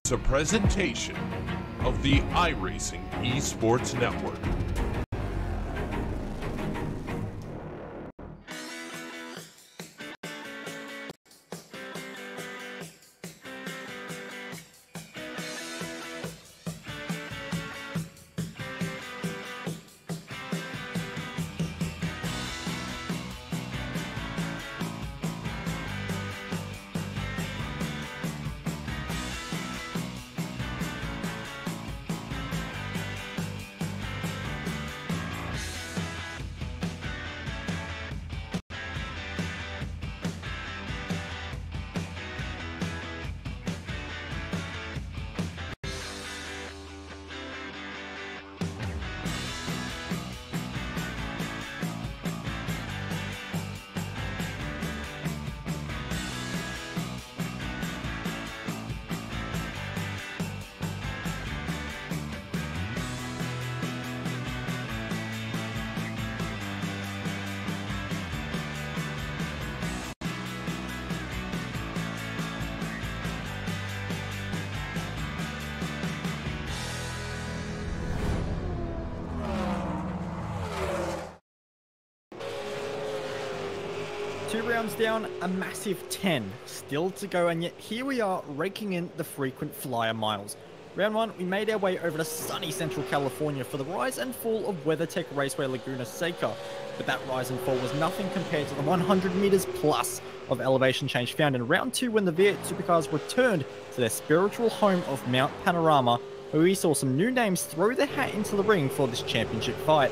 It's a presentation of the iRacing Esports Network. Two rounds down, a massive 10 still to go, and yet here we are raking in the frequent flyer miles. Round 1, we made our way over to sunny Central California for the rise and fall of WeatherTech Raceway Laguna Seca, but that rise and fall was nothing compared to the 100 meters plus of elevation change found in round 2 when the V8 Supercars returned to their spiritual home of Mount Panorama, where we saw some new names throw their hat into the ring for this championship fight.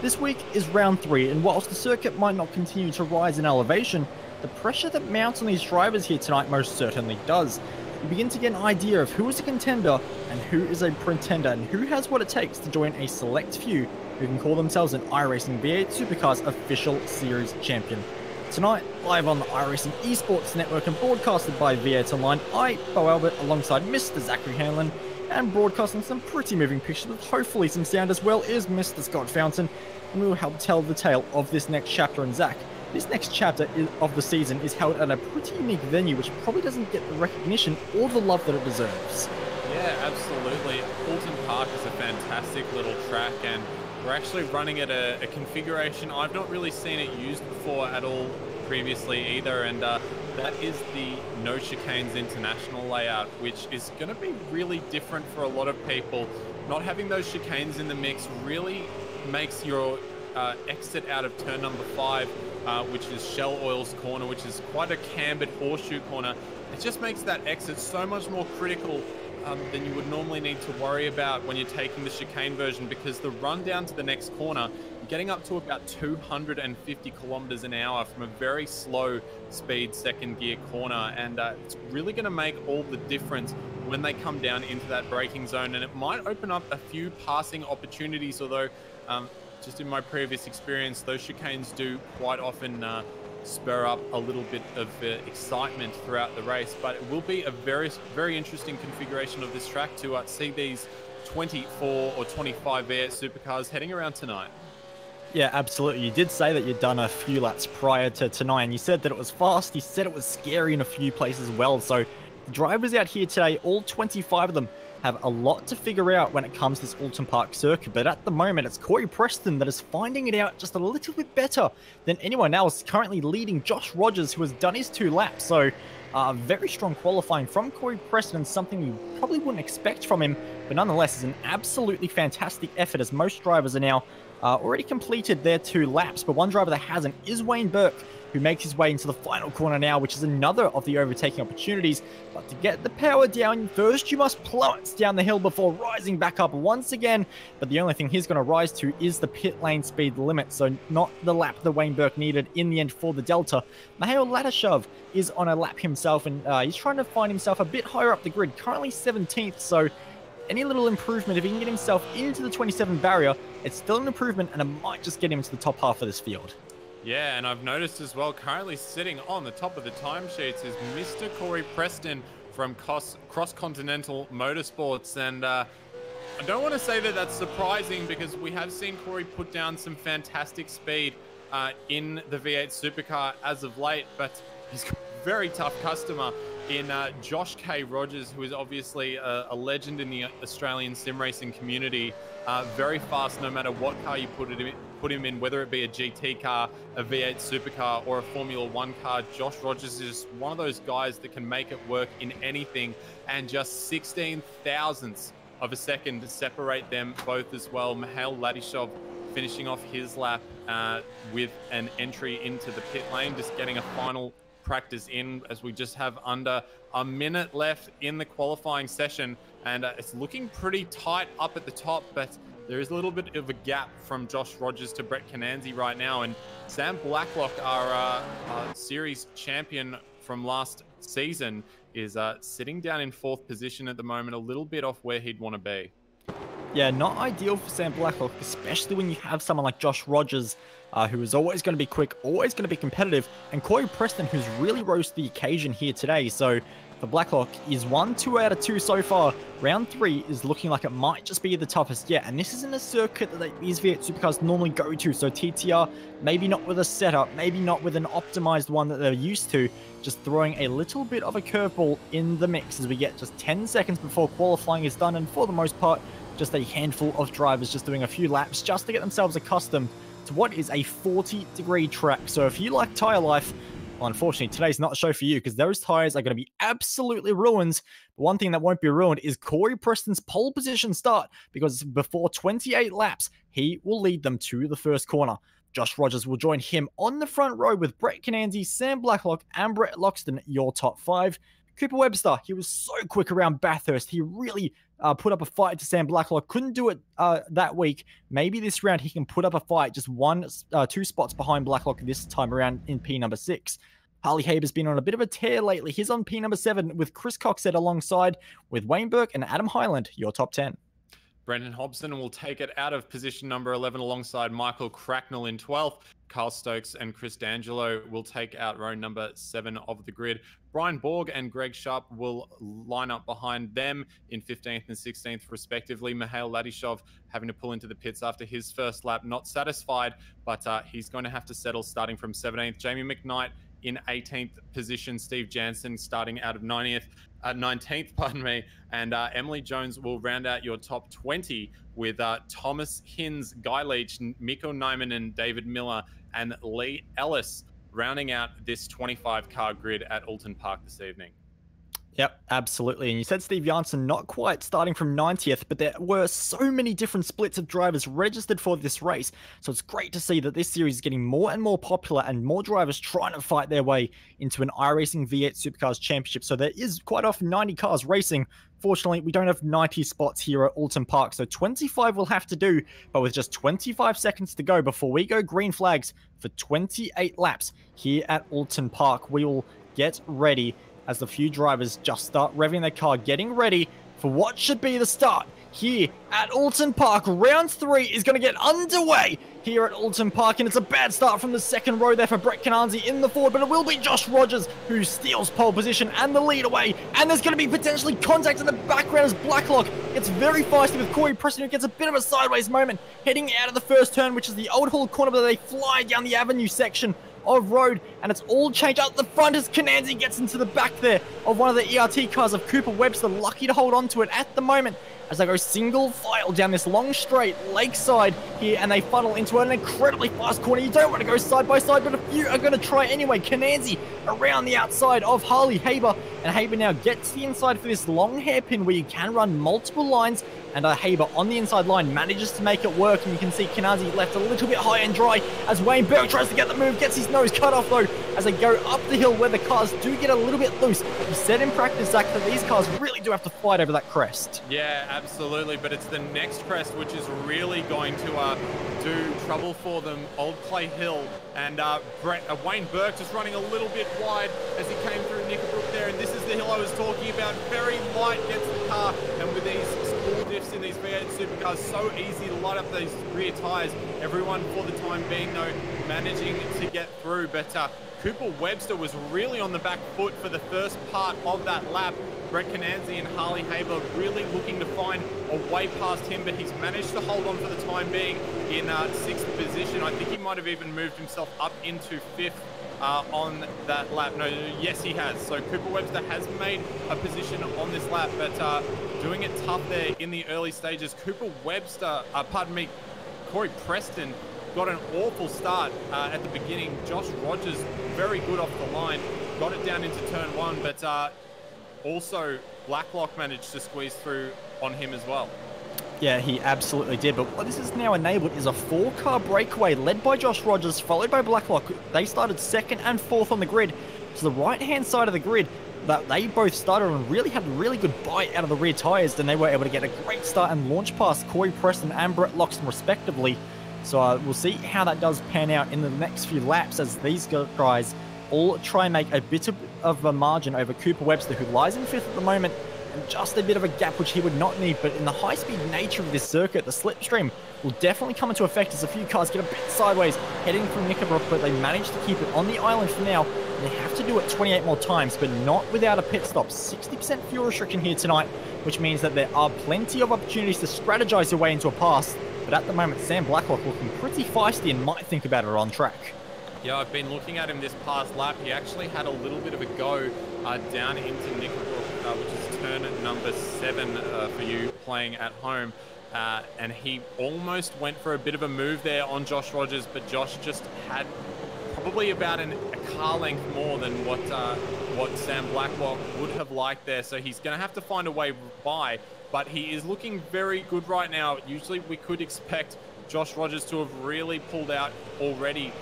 This week is round 3, and whilst the circuit might not continue to rise in elevation, the pressure that mounts on these drivers here tonight most certainly does. You begin to get an idea of who is a contender and who is a pretender, and who has what it takes to join a select few who can call themselves an iRacing V8 Supercars official series champion. Tonight, live on the iRacing Esports Network and broadcasted by V8 Online, I, Bo Albert, alongside Mr. Zachary Hanlon, and broadcasting some pretty moving pictures with hopefully some sound as well, is Mr. Scott Fountain, and we will help tell the tale of this next chapter. And Zach, this next chapter of the season is held at a pretty unique venue which probably doesn't get the recognition or the love that it deserves. Yeah, absolutely. Oulton Park is a fantastic little track, and we're actually running at a configuration I've not really seen it used before at all previously either, and that is the No Chicanes International layout, which is going to be really different for a lot of people. Not having those chicanes in the mix really makes your exit out of turn number 5, which is Shell Oil's corner, which is quite a cambered horseshoe corner. It just makes that exit so much more critical than you would normally need to worry about when you're taking the chicane version, because the run down to the next corner, you're getting up to about 250 kilometers an hour from a very slow speed second gear corner, and it's really going to make all the difference when they come down into that braking zone, and it might open up a few passing opportunities, although just in my previous experience, those chicanes do quite often spur up a little bit of excitement throughout the race. But it will be a very interesting configuration of this track to see these 24 or 25 V8 Supercars heading around tonight. Yeah, absolutely. You did say that you'd done a few laps prior to tonight, and you said that it was fast. You said it was scary in a few places as well. So the drivers out here today, all 25 of them, have a lot to figure out when it comes to this Oulton Park circuit, but at the moment it's Corey Preston that is finding it out just a little bit better than anyone else, currently leading Josh Rogers, who has done his 2 laps. So very strong qualifying from Corey Preston, something you probably wouldn't expect from him, but nonetheless is an absolutely fantastic effort, as most drivers are now already completed their 2 laps, but one driver that hasn't is Wayne Burke, who makes his way into the final corner now, which is another of the overtaking opportunities. But to get the power down, first you must plummet down the hill before rising back up once again. But the only thing he's going to rise to is the pit lane speed limit, so not the lap that Wayne Burke needed in the end for the Delta. Mihail Latashov is on a lap himself, and he's trying to find himself a bit higher up the grid, currently 17th, so any little improvement, if he can get himself into the 27 barrier, it's still an improvement, and it might just get him into the top half of this field. Yeah, and I've noticed as well, currently sitting on the top of the timesheets is Mr. Corey Preston from Cross Continental Motorsports. And I don't want to say that that's surprising, because we have seen Corey put down some fantastic speed in the V8 Supercar as of late, but he's got a very tough customer in Josh K. Rogers, who is obviously a legend in the Australian sim racing community. Very fast, no matter what car you put him in, whether it be a GT car, a V8 supercar, or a Formula One car. Josh Rogers is just one of those guys that can make it work in anything, and just 16 thousandths of a second to separate them both as well. Mikhail Ladishov finishing off his lap with an entry into the pit lane, just getting a final practice in, as we just have under a minute left in the qualifying session, and it's looking pretty tight up at the top, but there is a little bit of a gap from Josh Rogers to Brett Cananzi right now. And Sam Blacklock, our series champion from last season, is sitting down in 4th position at the moment, a little bit off where he'd want to be. Yeah, not ideal for Sam Blacklock, especially when you have someone like Josh Rogers, who is always going to be quick, always going to be competitive, and Corey Preston, who's really rose to the occasion here today. So for Blacklock, is 2 out of 2 so far. Round 3 is looking like it might just be the toughest yet, and this isn't a circuit that these V8 supercars normally go to. So TTR, maybe not with a setup, maybe not with an optimized one that they're used to, just throwing a little bit of a curveball in the mix as we get just 10 seconds before qualifying is done, and for the most part, just a handful of drivers just doing a few laps just to get themselves accustomed to what is a 40-degree track. So if you like tire life, well, unfortunately, today's not a show for you, because those tires are going to be absolutely ruined. But one thing that won't be ruined is Corey Preston's pole position start, because before 28 laps, he will lead them to the first corner. Josh Rogers will join him on the front row with Brett Cananzi, Sam Blacklock, and Brett Loxton, your top 5. Cooper Webster, he was so quick around Bathurst. He really put up a fight to Sam Blacklock. Couldn't do it that week. Maybe this round he can put up a fight, just 2 spots behind Blacklock this time around in P number 6. Harley Haber's been on a bit of a tear lately. He's on P number 7 with Chris Coxett alongside with Wayne Burke and Adam Hyland, your top 10. Brendan Hobson will take it out of position number 11 alongside Michael Cracknell in 12th. Carl Stokes and Chris D'Angelo will take out row number 7 of the grid. Brian Borg and Greg Sharp will line up behind them in 15th and 16th respectively. Mikhail Ladishov having to pull into the pits after his first lap, not satisfied, but he's going to have to settle starting from 17th. Jamie McKnight in 18th position. Steve Jansen starting out of 19th, pardon me. And Emily Jones will round out your top 20 with Thomas Hinz, Guy Leach, Miko Nyman, and David Miller, and Lee Ellis rounding out this 25-car grid at Oulton Park this evening. Yep, absolutely. And you said Steve Janssen not quite starting from 90th, but there were so many different splits of drivers registered for this race. So it's great to see that this series is getting more and more popular and more drivers trying to fight their way into an iRacing V8 Supercars Championship. So there is quite often 90 cars racing. Fortunately, we don't have 90 spots here at Oulton Park, so 25 will have to do, but with just 25 seconds to go before we go green flags for 28 laps here at Oulton Park, we will get ready as the few drivers just start revving their car, getting ready for what should be the start here at Oulton Park. Round 3 is going to get underway here at Oulton Park, and it's a bad start from the second row there for Brett Cananzi in the forward, but it will be Josh Rogers who steals pole position and the lead away, and there's going to be potentially contact in the background as Blacklock gets very feisty with Corey Preston, who gets a bit of a sideways moment heading out of the first turn, which is the Old Hall corner, but they fly down the avenue section of road, and it's all changed out the front as Cananzi gets into the back there of one of the ERT cars of Cooper Webster, lucky to hold on to it at the moment as they go single file down this long straight lakeside here, and they funnel into an incredibly fast corner. You don't want to go side by side, but a few are going to try anyway. Cananzi around the outside of Harley Haber, and Haber now gets the inside for this long hairpin where you can run multiple lines, and Haber on the inside line manages to make it work, and you can see Cananzi left a little bit high and dry as Wayne Burke tries to get the move, gets his nose cut off though as they go up the hill where the cars do get a little bit loose. You said in practice, Zach, that these cars really do have to fight over that crest. Yeah, absolutely, but it's the next crest which is really going to do trouble for them. Old Clay Hill, and Wayne Burke just running a little bit wide as he came through Knickerbrook there, and this is the hill I was talking about. Very light gets the car, and with these small diffs in these V8 supercars, so easy to light up these rear tyres. Everyone for the time being though managing to get through, but Cooper Webster was really on the back foot for the first part of that lap. Brett Cananzi and Harley Haber really looking to find a way past him, but he's managed to hold on for the time being in 6th position. I think he might have even moved himself up into 5th on that lap. No, yes, he has. So Cooper Webster has made a position on this lap, but doing it tough there in the early stages. Cooper Webster, Corey Preston got an awful start at the beginning. Josh Rogers, very good off the line, got it down into turn 1, but also Blacklock managed to squeeze through on him as well. Yeah, he absolutely did. But what this has now enabled is a 4-car breakaway led by Josh Rogers, followed by Blacklock. They started 2nd and 4th on the grid. To the right-hand side of the grid, that they both started and really had a really good bite out of the rear tyres. Then they were able to get a great start and launch past Corey Preston and Brett Loxton respectively. So we'll see how that does pan out in the next few laps as these guys all try and make a bit of a margin over Cooper Webster, who lies in 5th at the moment, and just a bit of a gap which he would not need. But in the high-speed nature of this circuit, the slipstream will definitely come into effect as a few cars get a bit sideways heading through Knickerbrook, but they manage to keep it on the island for now. They have to do it 28 more times, but not without a pit stop. 60% fuel restriction here tonight, which means that there are plenty of opportunities to strategize your way into a pass. But at the moment, Sam Blacklock looking pretty feisty and might think about it on track. Yeah, I've been looking at him this past lap. He actually had a little bit of a go down into Knickerbrook, which is turn number 7 for you playing at home. And he almost went for a bit of a move there on Josh Rogers, but Josh just had probably about a car length more than what Sam Blacklock would have liked there. So he's going to have to find a way by, but he is looking very good right now. Usually we could expect Josh Rogers to have really pulled out already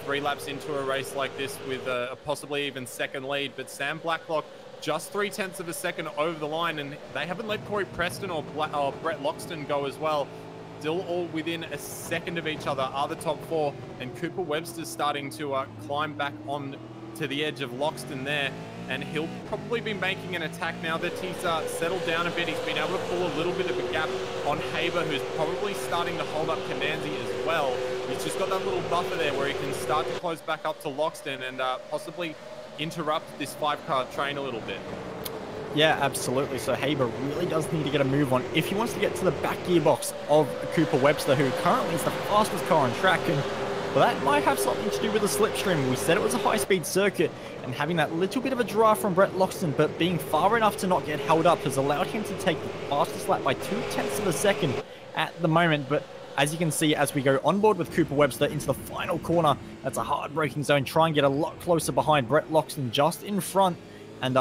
3 laps into a race like this with a possibly even second lead, but Sam Blacklock just 0.3 of a second over the line, and they haven't let Corey Preston or Brett Loxton go as well. Still all within a second of each other are the top 4, and Cooper Webster's starting to climb back on to the edge of Loxton there, and he'll probably be making an attack now that he's settled down a bit. He's been able to pull a little bit of a gap on Haber, who's probably starting to hold up Cananzi as well. He's just got that little buffer there where he can start to close back up to Loxton and possibly interrupt this 5-car train a little bit. Yeah, absolutely. So Haber really does need to get a move on if he wants to get to the back gearbox of Cooper Webster, who currently is the fastest car on track. And well, that might have something to do with the slipstream. We said it was a high-speed circuit, and having that little bit of a drive from Brett Loxton, but being far enough to not get held up, has allowed him to take the fastest lap by 0.2 of a second at the moment. But as you can see, as we go on board with Cooper Webster into the final corner, that's a hard braking zone. Try and get a lot closer behind Brett Loxton just in front. And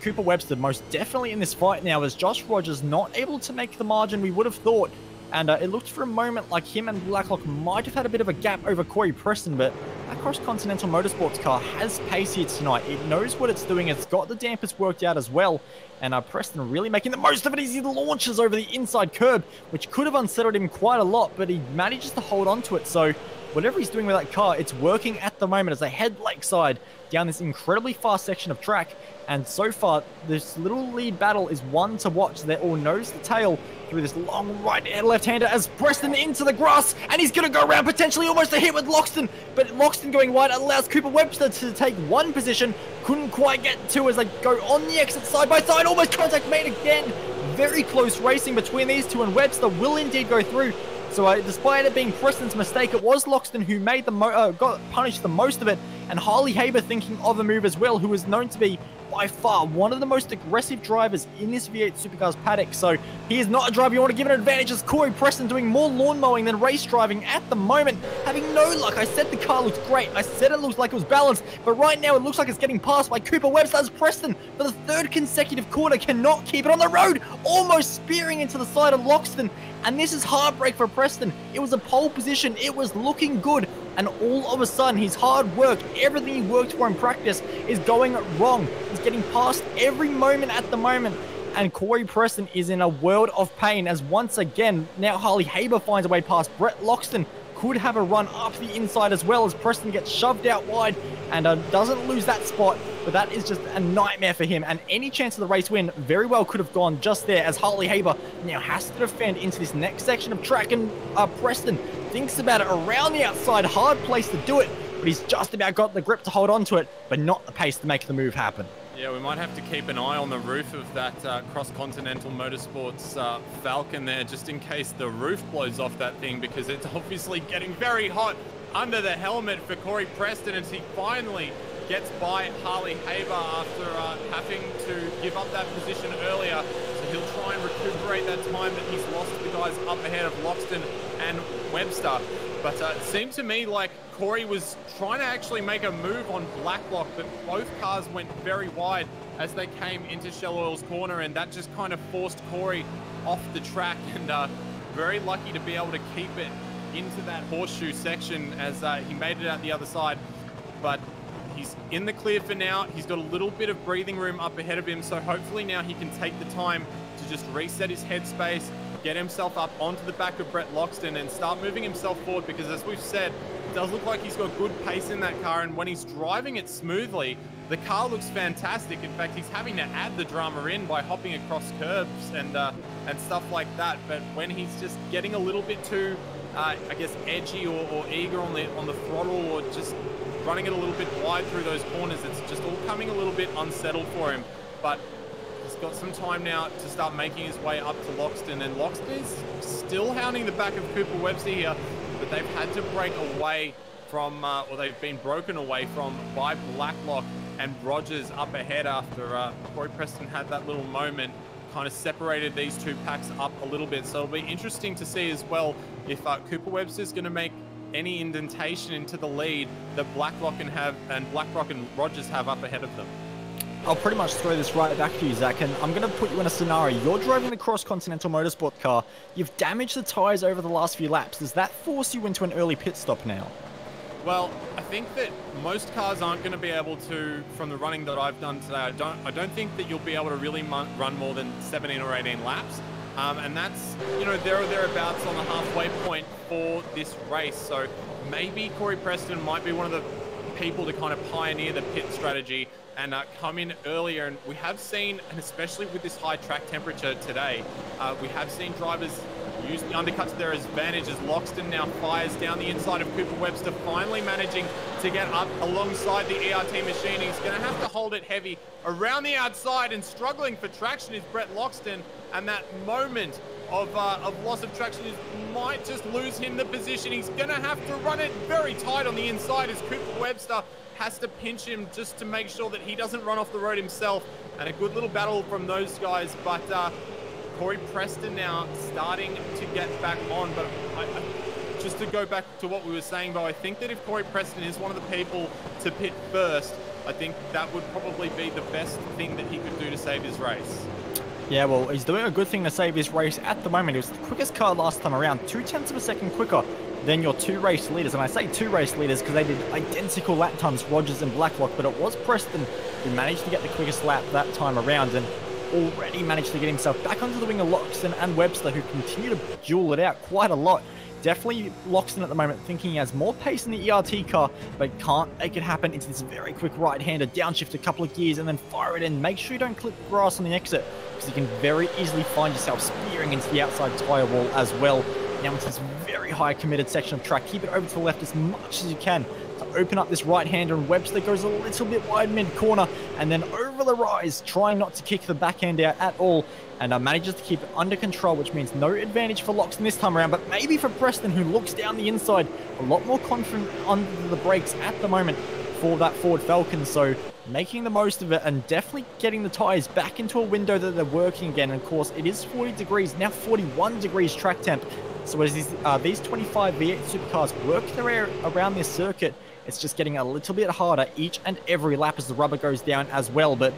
Cooper Webster most definitely in this fight now, as Josh Rogers not able to make the margin we would have thought. And it looked for a moment like him and Blacklock might have had a bit of a gap over Corey Preston, but that Cross-Continental Motorsports car has pace here tonight. It knows what it's doing. It's got the dampers worked out as well. And Preston really making the most of it as he launches over the inside curb, which could have unsettled him quite a lot, but he manages to hold on to it. So whatever he's doing with that car, it's working at the moment as they head lakeside down this incredibly fast section of track. And so far, this little lead battle is one to watch. They're all nose to tail through this long right and left-hander as Preston into the grass, and he's going to go around potentially almost a hit with Loxton, but Loxton going wide allows Cooper Webster to take 1 position. Couldn't quite get 2 as they go on the exit side by side. Almost contact made again. Very close racing between these two, and Webster will indeed go through. So despite it being Preston's mistake, it was Loxton who made the got punished the most of it, and Harley Haber thinking of a move as well, who is known to be by far one of the most aggressive drivers in this V8 Supercars paddock. So he is not a driver you want to give an advantage, as Corey Preston doing more lawn mowing than race driving at the moment, having no luck. I said the car looks great. I said it looks like it was balanced, but right now it looks like it's getting passed by Cooper Webster, as Preston for the 3rd consecutive quarter cannot keep it on the road, almost spearing into the side of Loxton. And this is heartbreak for Preston. It was a pole position. It was looking good. And all of a sudden, his hard work, everything he worked for in practice, is going wrong. He's getting passed every moment at the moment. And Corey Preston is in a world of pain, as once again, now Harley Haber finds a way past Brett Loxton. Could have a run up the inside as well, as Preston gets shoved out wide and doesn't lose that spot. But that is just a nightmare for him. And any chance of the race win very well could have gone just there, as Harley Haber now has to defend into this next section of track. And Preston thinks about it around the outside. Hard place to do it, but he's just about got the grip to hold on to it, but not the pace to make the move happen. Yeah, we might have to keep an eye on the roof of that Cross-Continental Motorsports Falcon there, just in case the roof blows off that thing, because it's obviously getting very hot under the helmet for Corey Preston as he finally gets by Harley Haber after having to give up that position earlier. So he'll try and recuperate that time that he's lost to the guys up ahead of Loxton and Webster. But it seemed to me like Corey was trying to actually make a move on Blacklock, but both cars went very wide as they came into Shell Oil's corner, and that just kind of forced Corey off the track, and very lucky to be able to keep it into that horseshoe section as he made it out the other side. But he's in the clear for now. He's got a little bit of breathing room up ahead of him, so hopefully now he can take the time to just reset his headspace, get himself up onto the back of Brett Loxton and start moving himself forward, because as we've said, it does look like he's got good pace in that car, and when he's driving it smoothly, the car looks fantastic. In fact, he's having to add the drama in by hopping across curbs and stuff like that. But when he's just getting a little bit too, I guess, edgy or eager on the throttle, or just running it a little bit wide through those corners, it's just all coming a little bit unsettled for him. But he's got some time now to start making his way up to Loxton, and Loxton is still hounding the back of Cooper Webster here, but they've had to break away from, or they've been broken away from by Blacklock and Rogers up ahead after Corey Preston had that little moment, kind of separated these two packs up a little bit. So it'll be interesting to see as well if Cooper Webster's going to make any indentation into the lead that Blacklock and Rogers have up ahead of them. I'll pretty much throw this right back to you, Zach, and I'm going to put you in a scenario. You're driving the Cross-Continental Motorsport car. You've damaged the tyres over the last few laps. Does that force you into an early pit stop now? Well, I think that most cars aren't going to be able to, from the running that I've done today, I don't think that you'll be able to really run more than 17 or 18 laps. And that's, there or thereabouts on the halfway point for this race. So maybe Corey Preston might be one of the people to kind of pioneer the pit strategy and come in earlier. And we have seen, and especially with this high track temperature today, we have seen drivers use the undercut to their advantage as Loxton now fires down the inside of Cooper Webster, finally managing to get up alongside the ERT machine. He's going to have to hold it heavy around the outside, and struggling for traction is Brett Loxton, and that moment of loss of traction might just lose him the position. He's going to have to run it very tight on the inside as Cooper Webster has to pinch him just to make sure that he doesn't run off the road himself. And a good little battle from those guys, but Corey Preston now starting to get back on. But just to go back to what we were saying, Bo, I think that if Corey Preston is one of the people to pit first, I think that would probably be the best thing that he could do to save his race. Yeah, well, he's doing a good thing to save his race at the moment. It was the quickest car last time around, 0.2 of a second quicker than your two race leaders. And I say two race leaders because they did identical lap times, Rogers and Blacklock, but it was Preston who managed to get the quickest lap that time around, and already managed to get himself back onto the wing of Loxton and Webster, who continue to duel it out quite a lot. Definitely Loxton at the moment thinking he has more pace in the ERT car, but can't make it happen into this very quick right-hander, downshift a couple of gears and then fire it in. Make sure you don't clip grass on the exit, because you can very easily find yourself spearing into the outside tyre wall as well. Now into this very high committed section of track, keep it over to the left as much as you can to open up this right-hander, and Webster goes a little bit wide mid-corner and then over the rise, trying not to kick the back end out at all, and manages to keep it under control, which means no advantage for Loxton this time around, but maybe for Preston, who looks down the inside, a lot more confident under the brakes at the moment for that Ford Falcon. So making the most of it and definitely getting the tyres back into a window that they're working again. And of course, it is 40 degrees, now 41 degrees track temp. So as these 25 V8 supercars work their way around this circuit, it's just getting a little bit harder each and every lap as the rubber goes down as well. But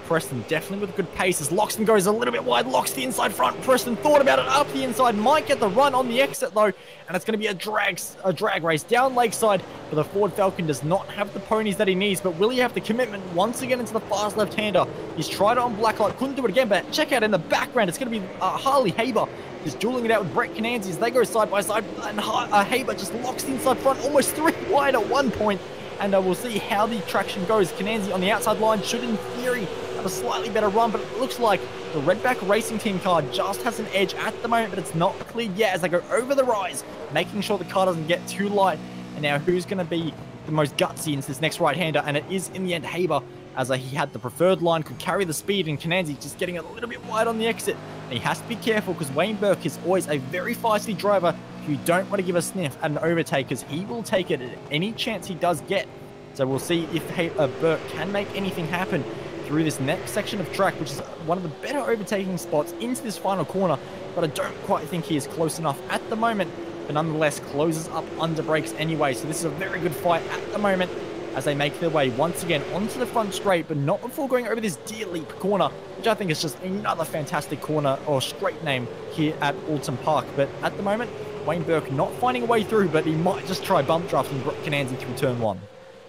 Preston definitely with good pace as Loxton goes a little bit wide, locks the inside front. Preston thought about it up the inside, might get the run on the exit though, and it's going to be a drag race down Lakeside. But the Ford Falcon does not have the ponies that he needs, but will he have the commitment once again into the fast left-hander? He's tried it on Blacklight, couldn't do it again, but check out in the background, it's going to be Harley Haber just dueling it out with Brett Cananzi as they go side by side, and Haber just locks the inside front, almost 3 wide at one point. And we'll see how the traction goes. Cananzi on the outside line should, in theory, have a slightly better run, but it looks like the Redback Racing Team car just has an edge at the moment, but it's not cleared yet as they go over the rise, making sure the car doesn't get too light. And now who's going to be the most gutsy into this next right-hander? And it is, in the end, Haber as he had the preferred line, could carry the speed, and Kananzi just getting a little bit wide on the exit. And he has to be careful because Wayne Burke is always a very feisty driver who you don't want to give a sniff at an overtake, because he will take it at any chance he does get. So we'll see if Burke can make anything happen through this next section of track, which is one of the better overtaking spots into this final corner, but I don't quite think he is close enough at the moment, but nonetheless closes up under brakes anyway. So this is a very good fight at the moment as they make their way once again onto the front straight, but not before going over this Deer Leap corner, which I think is just another fantastic corner or straight name here at Oulton Park. But at the moment, Wayne Burke not finding a way through, but he might just try bump drafting Kananzi through turn 1.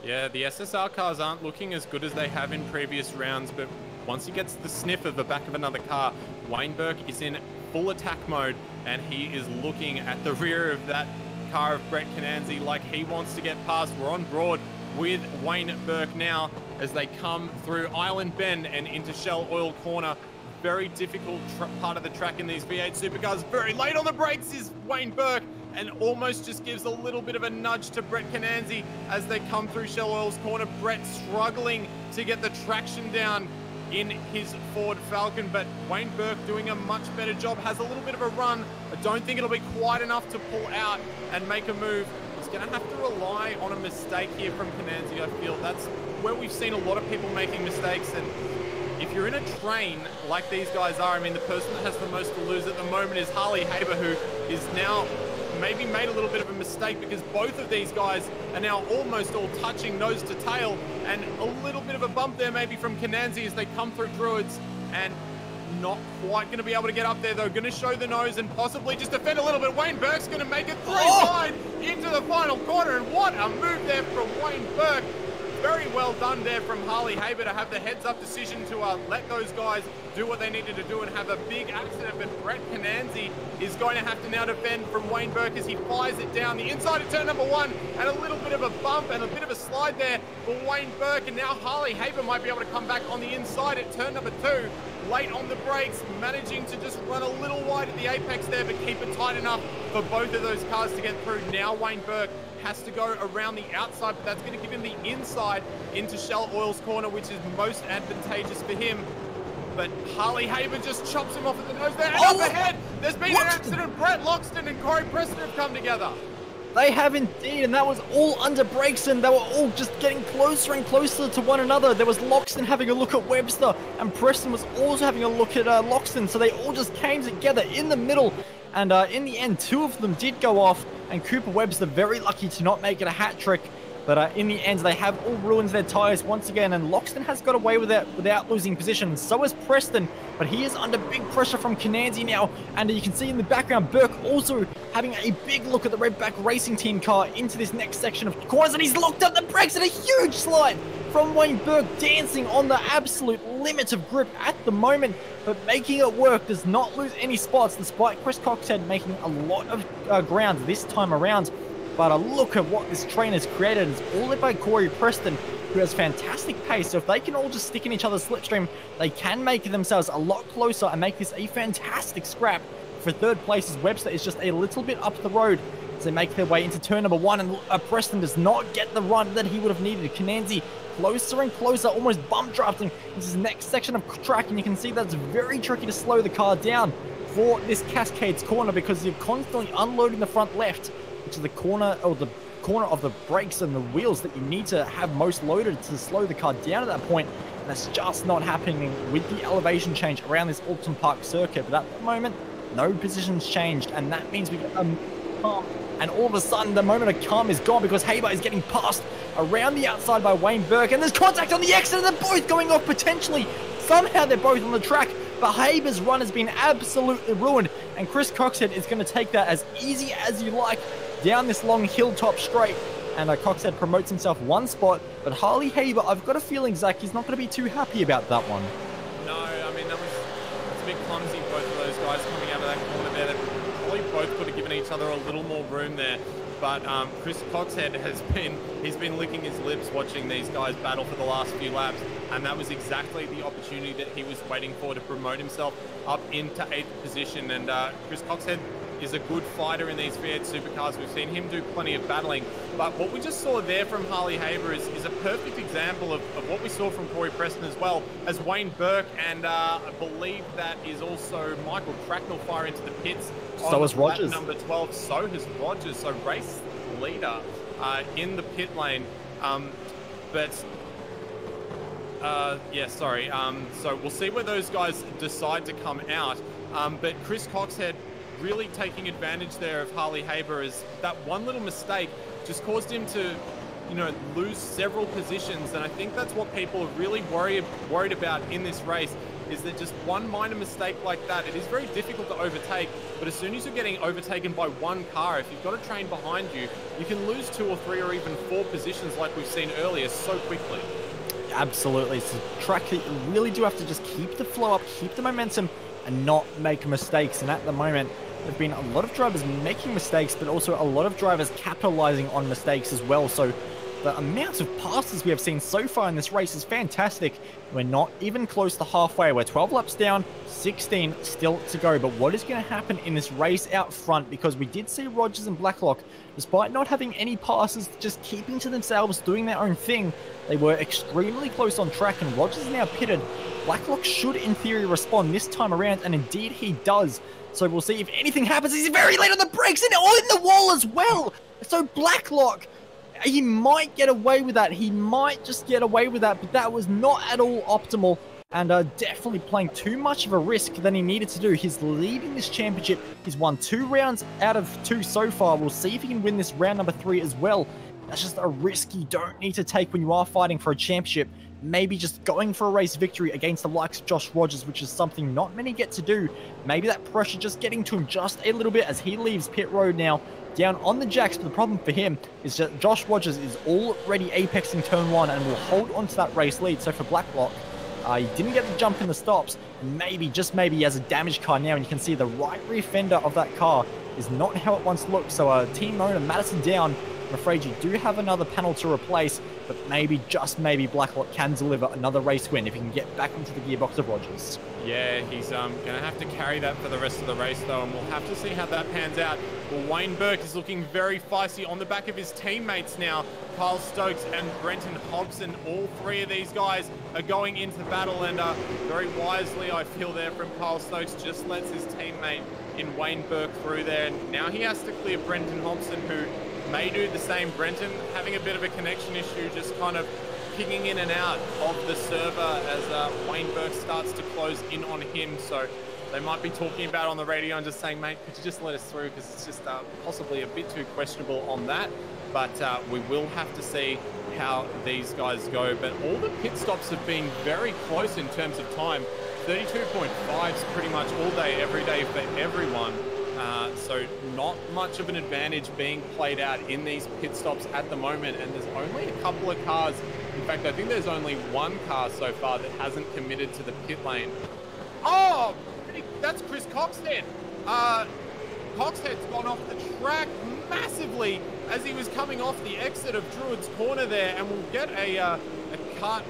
Yeah, the SSR cars aren't looking as good as they have in previous rounds, but once he gets the sniff of the back of another car, Wayne Burke is in full attack mode, and he is looking at the rear of that car of Brett Kananzi like he wants to get past. We're on broad with Wayne Burke now as they come through Island Bend and into Shell Oil Corner. Very difficult part of the track in these V8 supercars. Very late on the brakes is Wayne Burke, and almost just gives a little bit of a nudge to Brett Kananzi as they come through Shell Oil's corner. Brett struggling to get the traction down in his Ford Falcon, but Wayne Burke doing a much better job, has a little bit of a run. I don't think it'll be quite enough to pull out and make a move. He's going to have to rely on a mistake here from Kananzi, I feel. That's where we've seen a lot of people making mistakes, and if you're in a train like these guys are, I mean, the person that has the most to lose at the moment is Harley Haber, who is now maybe made a little bit of a mistake, because both of these guys are now almost all touching nose to tail, and a little bit of a bump there maybe from Kananzi as they come through Druids, and not quite going to be able to get up there though. Going to show the nose and possibly just defend a little bit. Wayne Burke's going to make it through side into the final corner, and what a move there from Wayne Burke. Very well done there from Harley Haber to have the heads-up decision to let those guys do what they needed to do and have a big accident. But Brett Kananzi is going to have to now defend from Wayne Burke as he fires it down the inside of turn number 1, and a little bit of a bump and a bit of a slide there for Wayne Burke. And now Harley Haber might be able to come back on the inside at turn number 2. Late on the brakes, managing to just run a little wide at the apex there, but keep it tight enough for both of those cars to get through. Now Wayne Burke has to go around the outside, but that's going to give him the inside into Shell Oil's corner, which is most advantageous for him. But Harley Haber just chops him off at the nose there, and up ahead, there's been an accident. Brett Loxton and Corey Preston have come together. They have indeed, and that was all under brakes, and they were all just getting closer and closer to one another. There was Loxton having a look at Webster, and Preston was also having a look at Loxton, so they all just came together in the middle. And in the end, 2 of them did go off, and Cooper Webster very lucky to not make it a hat trick. But in the end, they have all ruined their tyres once again, and Loxton has got away with it without losing position. So has Preston, but he is under big pressure from Kananzi now. And you can see in the background, Burke also having a big look at the Redback Racing Team car into this next section of corners, and he's locked up the brakes and a huge slide from Wayne Burke, dancing on the absolute limit of grip at the moment, but making it work, does not lose any spots, despite Chris Coxhead making a lot of ground this time around. But look at what this train has created. It's all led by Corey Preston, who has fantastic pace. So if they can all just stick in each other's slipstream, they can make themselves a lot closer and make this a fantastic scrap. For third place, as Webster is just a little bit up the road as they make their way into turn number 1, and Preston does not get the run that he would have needed. Kananzi closer and closer, almost bump drafting into this next section of track, and you can see that's very tricky to slow the car down for this Cascades corner, because you're constantly unloading the front left, which is the corner, or the corner of the brakes and the wheels that you need to have most loaded to slow the car down at that point. And that's just not happening with the elevation change around this Oulton Park circuit. But at the moment, no positions changed, and that means we get calm. And all of a sudden, the moment of calm is gone, because Haber is getting passed around the outside by Wayne Burke, and there's contact on the exit, and they're both going off potentially. Somehow they're both on the track, but Haber's run has been absolutely ruined, and Chris Coxhead is going to take that as easy as you like down this long hilltop straight. And Coxhead promotes himself 1 spot, but Harley Haber, I've got a feeling, Zach, he's not going to be too happy about that one. No, I mean, that's a bit clumsy, both of those guys coming out of that corner there. They probably both could have given each other a little more room there. But Chris Coxhead he's been licking his lips watching these guys battle for the last few laps, and that was exactly the opportunity that he was waiting for to promote himself up into 8th position. And Chris Coxhead is a good fighter in these V8 supercars. We've seen him do plenty of battling. But what we just saw there from Harley Haber is a perfect example of what we saw from Corey Preston as well as Wayne Burke, and I believe that is also Michael Cracknell fire into the pits. So has Rogers. Number 12, so has Rogers. So race leader in the pit lane. So we'll see where those guys decide to come out. But Chris Coxhead really taking advantage there of Harley Haber, as that one little mistake just caused him to, lose several positions. And I think that's what people are really worried about in this race, is that just one minor mistake like that, it is very difficult to overtake. But as soon as you're getting overtaken by one car, if you've got a train behind you, you can lose 2 or 3 or even 4 positions like we've seen earlier so quickly. Absolutely. It's a track that you really do have to just keep the flow up, keep the momentum, and not make mistakes. And at the moment, there have been a lot of drivers making mistakes, but also a lot of drivers capitalizing on mistakes as well. So the amount of passes we have seen so far in this race is fantastic. We're not even close to halfway. We're 12 laps down, 16 still to go. But what is going to happen in this race out front? Because we did see Rogers and Blacklock, despite not having any passes, just keeping to themselves, doing their own thing. They were extremely close on track, and Rogers is now pitted. Blacklock should, in theory, respond this time around, and indeed he does. So we'll see if anything happens. He's very late on the brakes and in the wall as well. So Blacklock, he might get away with that. He might just get away with that, but that was not at all optimal, and definitely playing too much of a risk than he needed to do. He's leading this championship. He's won 2 rounds out of 2 so far. We'll see if he can win this round number 3 as well. That's just a risk you don't need to take when you are fighting for a championship. Maybe just going for a race victory against the likes of Josh Rogers, which is something not many get to do. Maybe that pressure just getting to him just a little bit as he leaves pit road now, down on the jacks. But the problem for him is that Josh Rogers is already apexing turn 1 and will hold on to that race lead. So for Blacklock, he didn't get the jump in the stops. Maybe, just maybe, he has a damaged car now, and you can see the right rear fender of that car is not how it once looked. So team owner Madison down. I'm afraid you do have another panel to replace, but maybe, just maybe, Blacklock can deliver another race win if he can get back into the gearbox of Rogers. Yeah, he's going to have to carry that for the rest of the race, though, and we'll have to see how that pans out. Well, Wayne Burke is looking very feisty on the back of his teammates now. Kyle Stokes and Brenton Hobson, all 3 of these guys are going into battle, and very wisely, I feel there from Kyle Stokes, just lets his teammate in Wayne Burke through there. And now he has to clear Brenton Hobson, who may do the same. Brenton having a bit of a connection issue, just kind of picking in and out of the server as Wayne Burke starts to close in on him. So they might be talking about on the radio and just saying, mate, could you just let us through, because it's just possibly a bit too questionable on that. But we will have to see how these guys go. But all the pit stops have been very close in terms of time. 32.5 is pretty much all day, every day for everyone. So not much of an advantage being played out in these pit stops at the moment, and there's only a couple of cars. In fact, I think there's only 1 car so far that hasn't committed to the pit lane. Oh, that's Chris Coxhead. Coxhead's gone off the track massively as he was coming off the exit of Druid's Corner there, and we'll get a Cut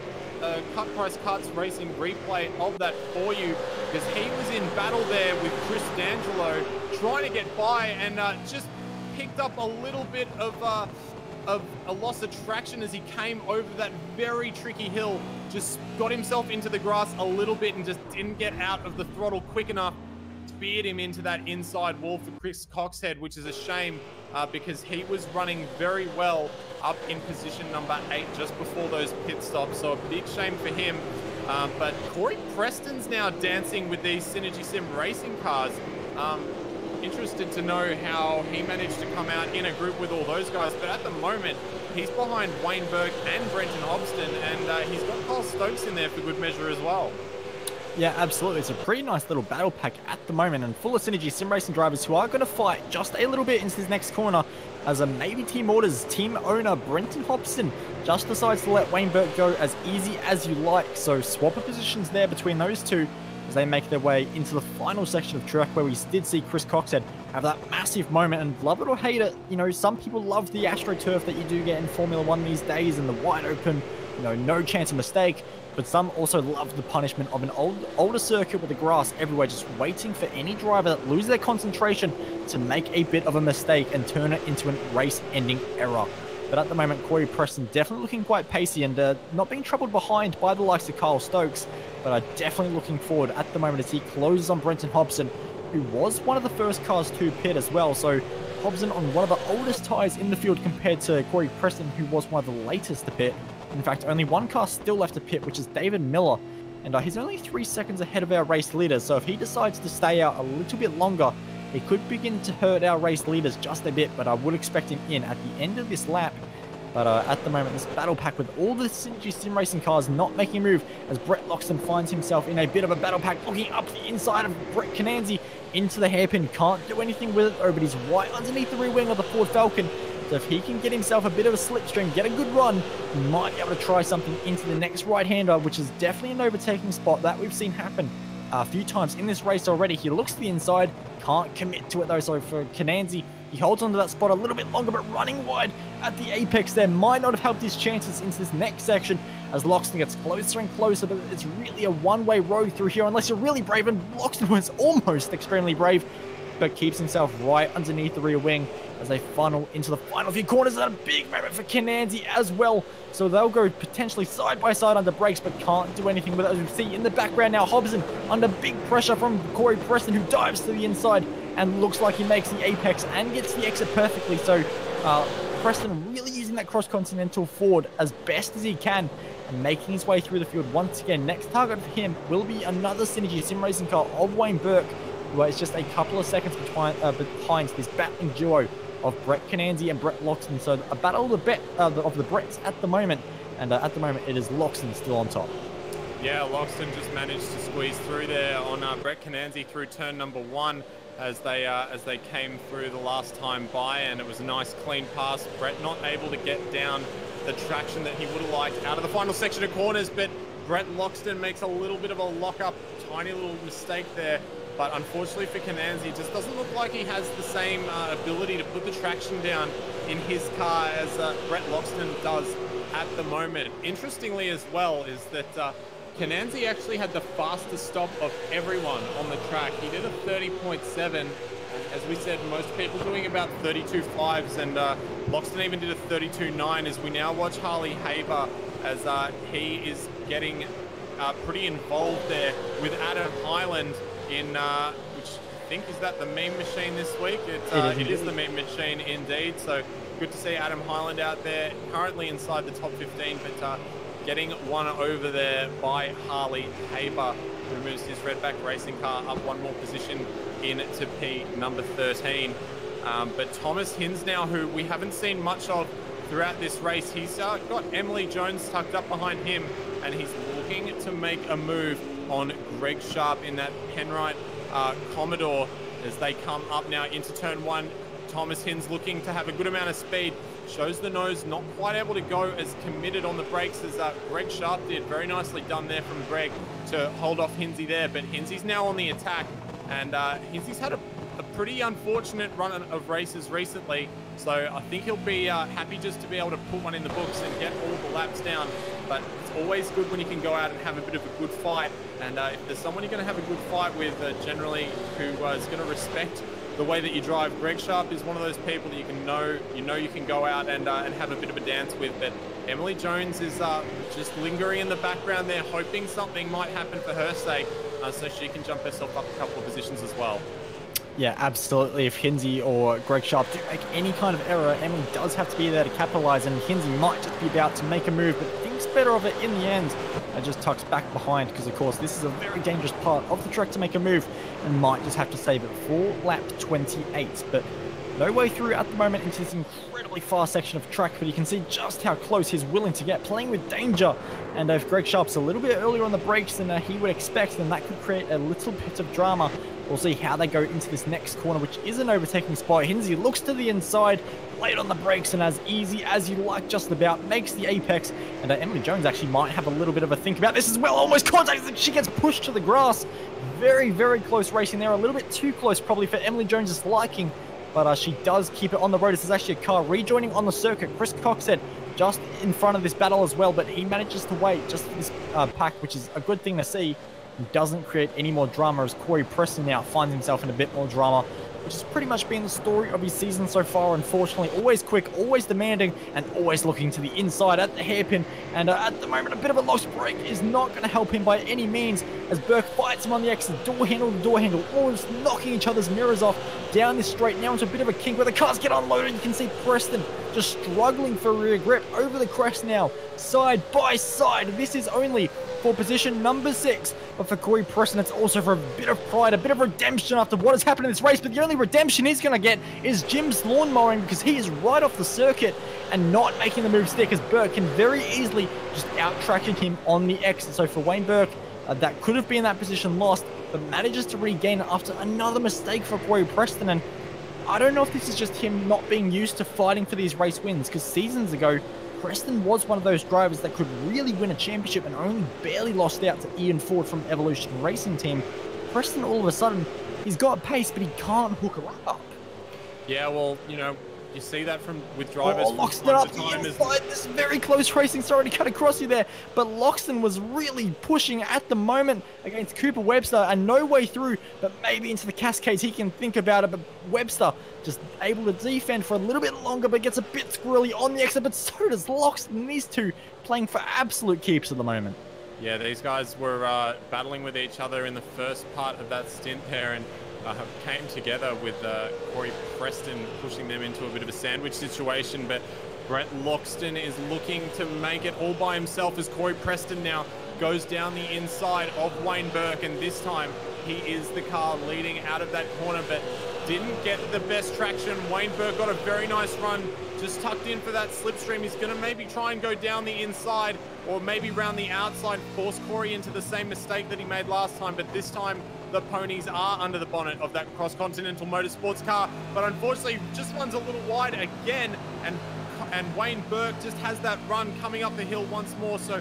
Price Cuts Racing replay of that for you, because he was in battle there with Chris D'Angelo trying to get by, and just picked up a little bit of a loss of traction as he came over that very tricky hill. Just got himself into the grass a little bit and just didn't get out of the throttle quick enough. Speared him into that inside wall for Chris Coxhead, which is a shame because he was running very well up in position number 8 just before those pit stops. So a big shame for him. But Corey Preston's now dancing with these Synergy Sim racing cars. Interested to know how he managed to come out in a group with all those guys. But at the moment, he's behind Wayne Burke and Brenton Hobson, and he's got Kyle Stokes in there for good measure as well. Yeah, absolutely. It's a pretty nice little battle pack at the moment, and full of Synergy Sim Racing drivers who are going to fight just a little bit into this next corner, as a maybe Team Orders team owner Brenton Hobson just decides to let Wayne Burke go as easy as you like. So swap of positions there between those two as they make their way into the final section of track, where we did see Chris Coxhead have that massive moment. And love it or hate it, you know, some people love the AstroTurf that you do get in Formula 1 these days, and the wide open, you know, no chance of mistake. but some also love the punishment of an older circuit with the grass everywhere, just waiting for any driver that loses their concentration to make a bit of a mistake and turn it into a race-ending error. But at the moment, Corey Preston definitely looking quite pacey and not being troubled behind by the likes of Kyle Stokes, but definitely looking forward at the moment as he closes on Brenton Hobson, who was one of the first cars to pit as well. So Hobson on one of the oldest tyres in the field compared to Corey Preston, who was one of the latest to pit. In fact, only one car still left to pit, which is David Miller. And he's only 3 seconds ahead of our race leaders. So if he decides to stay out a little bit longer, it could begin to hurt our race leaders just a bit. But I would expect him in at the end of this lap. But at the moment, this battle pack with all the Synergy Sim Racing cars not making a move, as Brett Loxton finds himself in a bit of a battle pack, looking up the inside of Brett Cananzi into the hairpin. Can't do anything with it, though, but he's right underneath the rear wing of the Ford Falcon. So if he can get himself a bit of a slipstream, get a good run, he might be able to try something into the next right-hander, which is definitely an overtaking spot that we've seen happen a few times in this race already. He looks to the inside, can't commit to it, though. So for Cananzi, he holds onto that spot a little bit longer, but running wide at the apex there might not have helped his chances into this next section as Loxton gets closer and closer, but it's really a one-way road through here unless you're really brave, and Loxton was almost extremely brave, but keeps himself right underneath the rear wing as they funnel into the final few corners. And a big moment for Cananzi as well. So they'll go potentially side by side under brakes, but can't do anything with it. As we see in the background now, Hobson under big pressure from Corey Preston, who dives to the inside and looks like he makes the apex and gets the exit perfectly. So Preston really using that cross-continental Ford as best as he can and making his way through the field once again. Next target for him will be another Synergy Sim Racing car of Wayne Burke, who is just a couple of seconds behind this battling duo of Brett Cananzi and Brett Loxton. So a battle of the Bretts at the moment, and at the moment it is Loxton still on top. Yeah, Loxton just managed to squeeze through there on Brett Cananzi through turn number 1 as they came through the last time by, and it was a nice clean pass. Brett not able to get down the traction that he would have liked out of the final section of corners, but Brett Loxton makes a little bit of a lock-up, tiny little mistake there. But unfortunately for Cananzi, it just doesn't look like he has the same ability to put the traction down in his car as Brett Loxton does at the moment. Interestingly as well is that Cananzi actually had the fastest stop of everyone on the track. He did a 30.7. As we said, most people doing about 32.5s, and Loxton even did a 32.9 as we now watch Harley Haber as he is getting pretty involved there with Adam Highland in, which I think is that the meme machine this week. It is the meme machine indeed. So good to see Adam Highland out there, currently inside the top 15, but getting one over there by Harley Haber, who moves his Redback racing car up one more position into P number 13. But Thomas Hinz now, who we haven't seen much of throughout this race, he's got Emily Jones tucked up behind him, and he's looking to make a move on Greg Sharp in that Penrite Commodore as they come up now into turn 1. Thomas Hinz looking to have a good amount of speed, shows the nose, not quite able to go as committed on the brakes as Greg Sharp did. Very nicely done there from Greg to hold off Hinzy there, but Hinzy's now on the attack, and Hinzy's had a pretty unfortunate run of races recently, so I think he'll be happy just to be able to put one in the books and get all the laps down. But it's always good when you can go out and have a bit of a good fight, and if there's someone you're going to have a good fight with, generally who is going to respect the way that you drive, Greg Sharp is one of those people that you can go out and have a bit of a dance with. But Emily Jones is just lingering in the background there, hoping something might happen for her sake, so she can jump herself up a couple of positions as well. Yeah, absolutely. If Hinzy or Greg Sharp do make any kind of error, Emily does have to be there to capitalize, and Hinzy might just be about to make a move, but thinks better of it in the end and just tucks back behind, because of course this is a very dangerous part of the track to make a move, and might just have to save it for lap 28. But no way through at the moment into this incredibly fast section of track, but you can see just how close he's willing to get, playing with danger. And if Greg Sharp's a little bit earlier on the brakes than he would expect, then that could create a little bit of drama. We'll see how they go into this next corner, which is an overtaking spot. Hinzy looks to the inside, late on the brakes, and as easy as you like, just about makes the apex. And Emily Jones actually might have a little bit of a think about this as well. Almost contact, she gets pushed to the grass. Very, very close racing there. A little bit too close probably for Emily Jones's liking, but she does keep it on the road. This is actually a car rejoining on the circuit. Chris Cox said just in front of this battle as well, but he manages to wait just for this pack, which is a good thing to see. He doesn't create any more drama as Corey Preston now finds himself in a bit more drama, which has pretty much been the story of his season so far, unfortunately. Always quick, always demanding, and always looking to the inside at the hairpin. And at the moment, a bit of a lost break is not going to help him by any means, as Burke fights him on the exit, door handle to door handle, almost knocking each other's mirrors off down this straight, now into a bit of a kink where the cars get unloaded. You can see Preston just struggling for rear grip over the crest now, side by side. This is only for position number 6, but for Corey Preston, it's also for a bit of pride, a bit of redemption after what has happened in this race. But the only redemption he's going to get is Jim's lawn mowing, because he is right off the circuit and not making the move stick, as Burke can very easily just out-tracking him on the exit. So for Wayne Burke, that could have been that position lost, but manages to regain it after another mistake for Corey Preston. And I don't know if this is just him not being used to fighting for these race wins, because seasons ago, Preston was one of those drivers that could really win a championship and only barely lost out to Ian Ford from Evolution Racing Team. Preston, all of a sudden, he's got pace, but he can't hook her up. Yeah, well, you know, you see that with drivers from Loxton time up to the time. inside. This is very close racing. Sorry to cut across you there, but Loxton was really pushing at the moment against Cooper Webster, and no way through, but maybe into the Cascades. He can think about it, but Webster just able to defend for a little bit longer, but gets a bit squirrely on the exit, but so does Loxton. These two playing for absolute keeps at the moment. Yeah, these guys were battling with each other in the first part of that stint there, and came together with Corey Preston pushing them into a bit of a sandwich situation. But Brett Loxton is looking to make it all by himself, as Corey Preston now goes down the inside of Wayne Burke, and this time he is the car leading out of that corner, but didn't get the best traction. Wayne Burke got a very nice run, just tucked in for that slipstream. He's going to maybe try and go down the inside, or maybe round the outside, force Corey into the same mistake that he made last time. But this time the ponies are under the bonnet of that Cross-Continental Motorsports car, but unfortunately just runs a little wide again, and Wayne Burke just has that run coming up the hill once more, so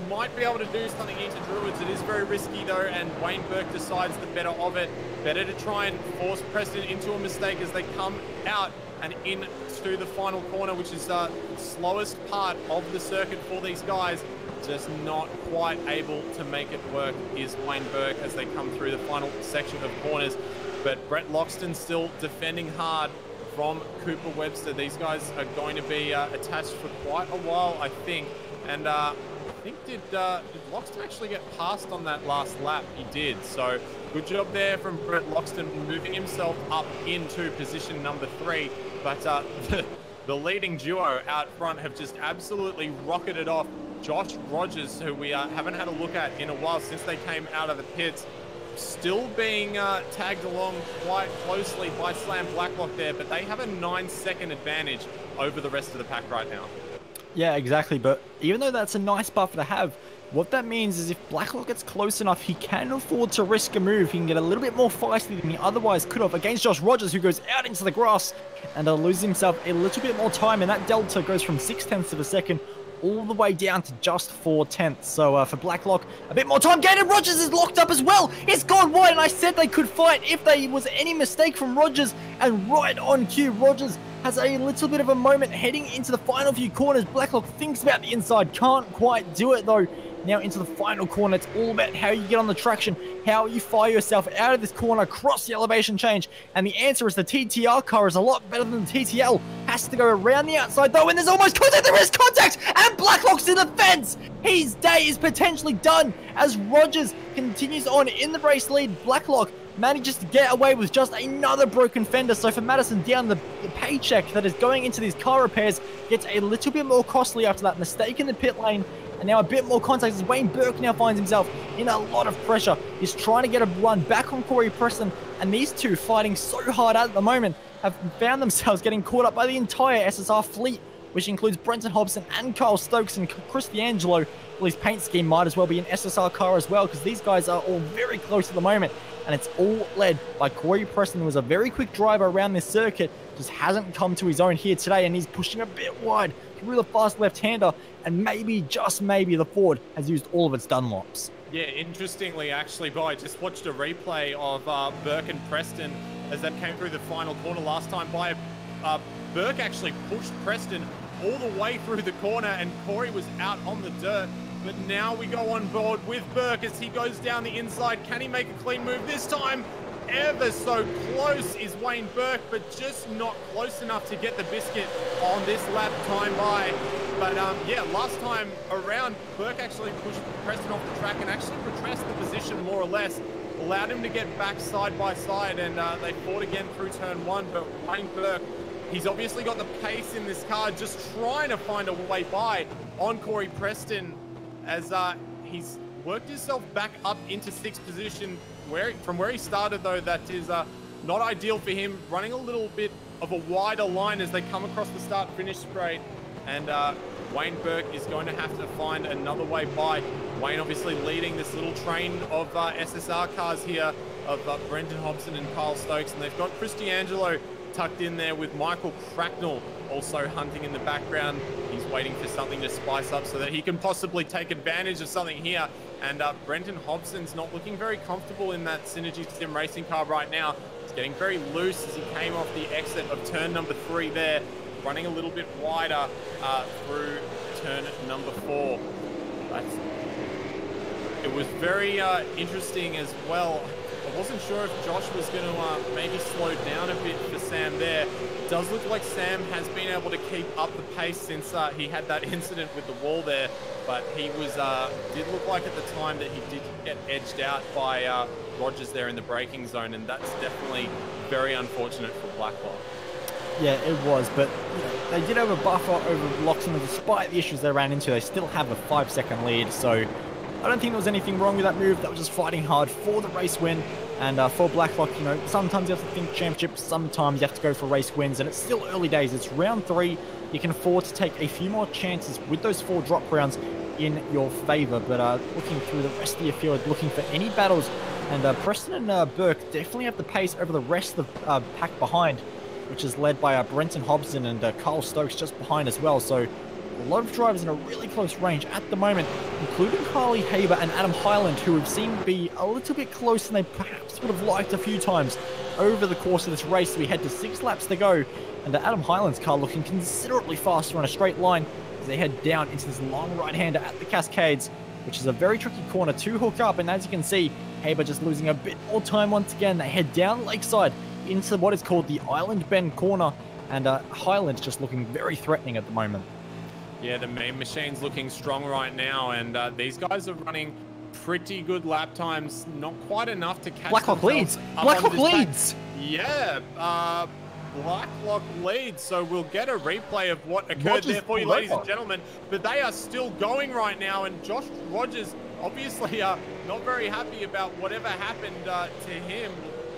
might be able to do something into Druids. It is very risky though, and Wayne Burke decides the better of it. Better to try and force Preston into a mistake as they come out and in to the final corner, which is the slowest part of the circuit for these guys. Just not quite able to make it work is Wayne Burke as they come through the final section of corners. But Brett Loxton still defending hard from Cooper Webster. These guys are going to be attached for quite a while, I think. And I think, did Loxton actually get passed on that last lap? He did. So good job there from Brett Loxton, moving himself up into position number 3. But the leading duo out front have just absolutely rocketed off. Josh Rogers, who we haven't had a look at in a while since they came out of the pits, still being tagged along quite closely by Slam Blacklock there, but they have a 9-second advantage over the rest of the pack right now. Yeah, exactly. But even though that's a nice buffer to have, what that means is if Blacklock gets close enough, he can afford to risk a move. He can get a little bit more feisty than he otherwise could have against Josh Rogers, who goes out into the grass and loses himself a little bit more time. And that delta goes from 0.6 of a second all the way down to just 0.4. So for Blacklock, a bit more time gained, and Rogers is locked up as well. It's gone wide, and I said they could fight if there was any mistake from Rogers, and right on cue, Rogers has a little bit of a moment heading into the final few corners. Blacklock thinks about the inside, can't quite do it though. Now into the final corner, it's all about how you get on the traction, how you fire yourself out of this corner, across the elevation change. And the answer is the TTR car is a lot better than the TTL. Has to go around the outside though, and there's almost contact. There is contact, and Blacklock's in the fence. His day is potentially done as Rogers continues on in the race lead. Blacklock manages to get away with just another broken fender. So for Madison Down, the paycheck that is going into these car repairs gets a little bit more costly after that mistake in the pit lane. And now a bit more contact as Wayne Burke now finds himself in a lot of pressure. He's trying to get a run back on Corey Preston, and these two fighting so hard at the moment have found themselves getting caught up by the entire SSR fleet, which includes Brenton Hobson and Kyle Stokes and Chris D'Angelo. Well, his paint scheme might as well be an SSR car as well, because these guys are all very close at the moment, and it's all led by Corey Preston, who was a very quick driver around this circuit, just hasn't come to his own here today, and he's pushing a bit wide through the fast left-hander, and maybe, just maybe, the Ford has used all of its Dunlops. Yeah, interestingly, actually, I just watched a replay of Burke and Preston as that came through the final corner last time. Burke actually pushed Preston all the way through the corner, and Corey was out on the dirt. But now we go on board with Burke as he goes down the inside. Can he make a clean move this time? Ever so close is Wayne Burke, but just not close enough to get the biscuit on this lap time by. But yeah, last time around, Burke actually pushed Preston off the track and actually retraced the position more or less, allowed him to get back side by side, and they fought again through turn 1. But Wayne Burke, he's obviously got the pace in this car, just trying to find a way by on Corey Preston, as he's worked himself back up into 6th position. From where he started, though, that is not ideal for him, running a little bit of a wider line as they come across the start-finish straight. And Wayne Burke is going to have to find another way by. Wayne obviously leading this little train of SSR cars here of Brendan Hobson and Kyle Stokes. And they've got Chris D'Angelo tucked in there with Michael Cracknell also hunting in the background. He's waiting for something to spice up so that he can possibly take advantage of something here. And Brendan Hobson's not looking very comfortable in that Synergy Sim racing car right now. He's getting very loose as he came off the exit of turn number 3 there, running a little bit wider through turn number 4. It was very interesting as well. I wasn't sure if Josh was going to maybe slow down a bit for Sam there. It does look like Sam has been able to keep up the pace since he had that incident with the wall there, but he was did look like at the time that he did get edged out by Rogers there in the braking zone, and that's definitely very unfortunate for Blacklock. Yeah, it was, but you know, they did have a buffer over Loxton, and despite the issues they ran into, they still have a 5-second lead, so I don't think there was anything wrong with that move. That was just fighting hard for the race win. And for Blacklock, you know, sometimes you have to think championship, sometimes you have to go for race wins, and it's still early days. It's round 3. You can afford to take a few more chances with those 4 drop rounds in your favor. But looking through the rest of your field, looking for any battles, and Preston and Burke definitely have the pace over the rest of the pack behind, which is led by Brenton Hobson and Carl Stokes just behind as well. So a lot of drivers in a really close range at the moment, including Harley Haber and Adam Hyland, who have seemed to be a little bit closer than they perhaps would have liked a few times over the course of this race. We head to 6 laps to go, and Adam Hyland's car looking considerably faster on a straight line as they head down into this long right-hander at the Cascades, which is a very tricky corner to hook up. And as you can see, Haber just losing a bit more time once again. They head down Lakeside into what is called the Island Bend corner, and Hyland's just looking very threatening at the moment. Yeah, the Meme Machine's looking strong right now, and these guys are running pretty good lap times. Not quite enough to catch Blacklock leads. Blacklock leads. Yeah, Blacklock leads. So we'll get a replay of what occurred there for you, ladies and gentlemen. But they are still going right now, and Josh Rogers obviously not very happy about whatever happened to him.